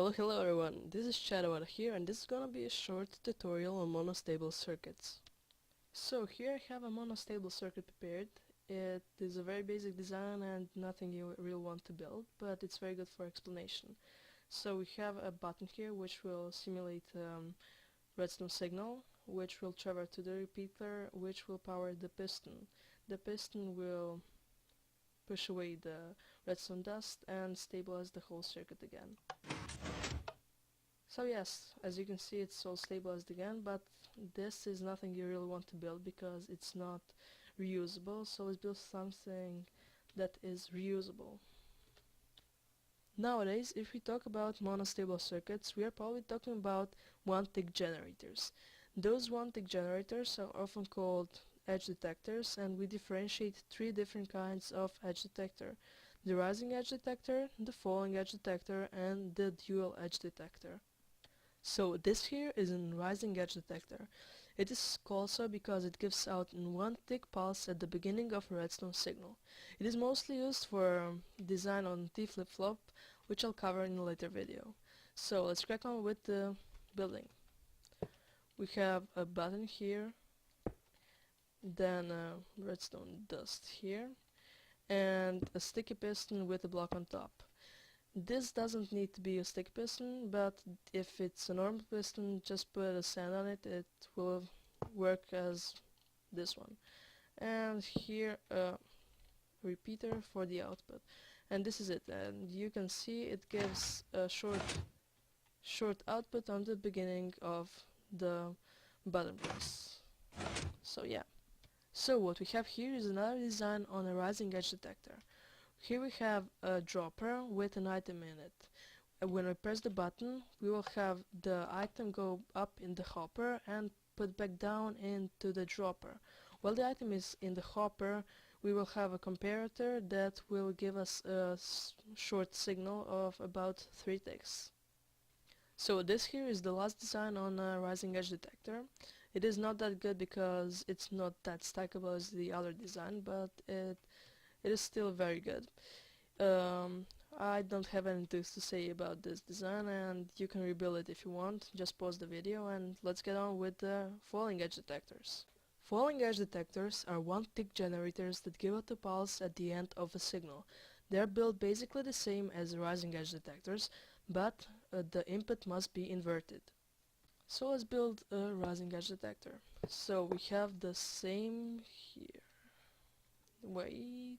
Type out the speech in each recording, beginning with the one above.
Hello everyone, this is Shadow here and this is gonna be a short tutorial on monostable circuits. So here I have a monostable circuit prepared. It is a very basic design and nothing you really want to build, but it's very good for explanation. So we have a button here which will simulate redstone signal, which will travel to the repeater, which will power the piston. The piston will push away the redstone dust and stabilize the whole circuit again. So yes, as you can see, it's all stabilized again, but this is nothing you really want to build because it's not reusable, so let's build something that is reusable. Nowadays, if we talk about monostable circuits, we are probably talking about one-tick generators. Those one-tick generators are often called edge detectors, and we differentiate three different kinds of edge detector: the rising edge detector, the falling edge detector, and the dual edge detector. So this here is a rising edge detector. It is called so because it gives out one tick pulse at the beginning of a redstone signal. It is mostly used for design on T flip-flop, which I'll cover in a later video. So let's crack on with the building. We have a button here, then redstone dust here, and a sticky piston with a block on top. This doesn't need to be a stick piston, but if it's a normal piston, just put a sand on it, it will work as this one. And here a repeater for the output. And this is it, and you can see it gives a short output on the beginning of the button press. So yeah. So what we have here is another design on a rising edge detector. Here we have a dropper with an item in it. When we press the button, we will have the item go up in the hopper and put back down into the dropper. While the item is in the hopper, we will have a comparator that will give us a short signal of about 3 ticks. So this here is the last design on a rising edge detector. It is not that good because it's not that stackable as the other design, but it is still very good. I don't have anything to say about this design, and you can rebuild it if you want. Just pause the video and let's get on with the falling edge detectors. Falling edge detectors are one-tick generators that give out a pulse at the end of a signal. They are built basically the same as rising edge detectors, but the input must be inverted. So let's build a rising edge detector. So we have the same here. Wait.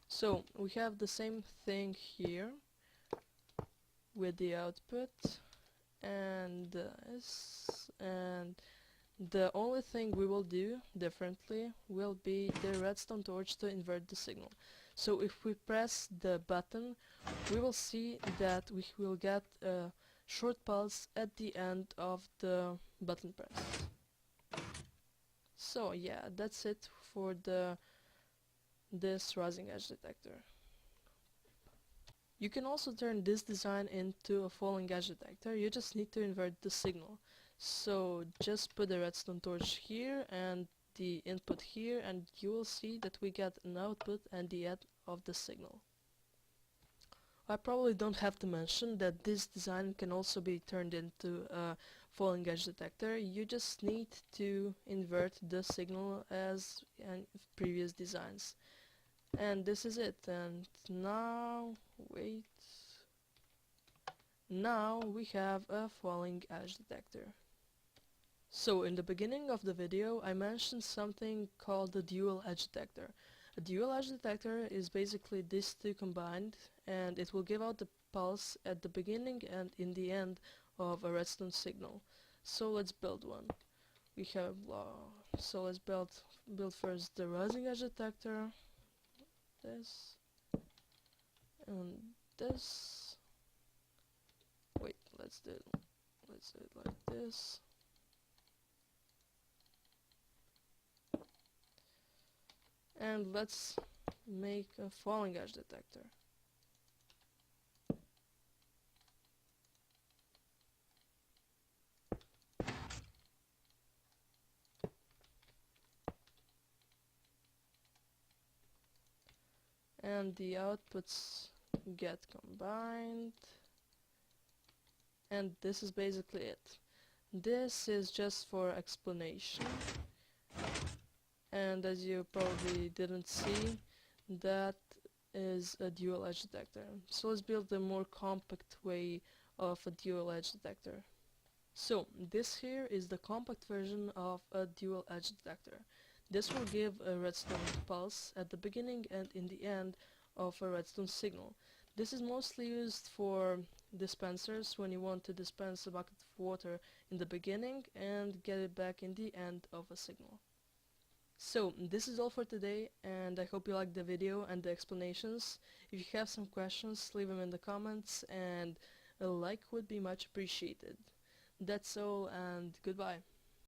So we have the same thing here with the output and this, and the only thing we will do differently will be the redstone torch to invert the signal. So if we press the button, we will see that we will get a short pulse at the end of the button press. So yeah, that's it for this rising edge detector. You can also turn this design into a falling edge detector. You just need to invert the signal. So just put the redstone torch here and the input here, and you will see that we get an output at the end of the signal. I probably don't have to mention that this design can also be turned into a falling edge detector. You just need to invert the signal as in previous designs. And this is it, and now, wait, now we have a falling edge detector. So in the beginning of the video I mentioned something called the dual edge detector. A dual edge detector is basically these two combined, and it will give out the pulse at the beginning and in the end of a redstone signal. So let's build one. We have so let's build first the rising edge detector. This and this. Wait, let's do it like this. And let's make a falling edge detector. And the outputs get combined, and this is basically it. This is just for explanation, and as you probably didn't see, that is a dual edge detector. So let's build a more compact way of a dual edge detector. So this here is the compact version of a dual edge detector. This will give a redstone pulse at the beginning and in the end of a redstone signal. This is mostly used for dispensers when you want to dispense a bucket of water in the beginning and get it back in the end of a signal. So this is all for today, and I hope you liked the video and the explanations. If you have some questions, leave them in the comments, and a like would be much appreciated. That's all, and goodbye.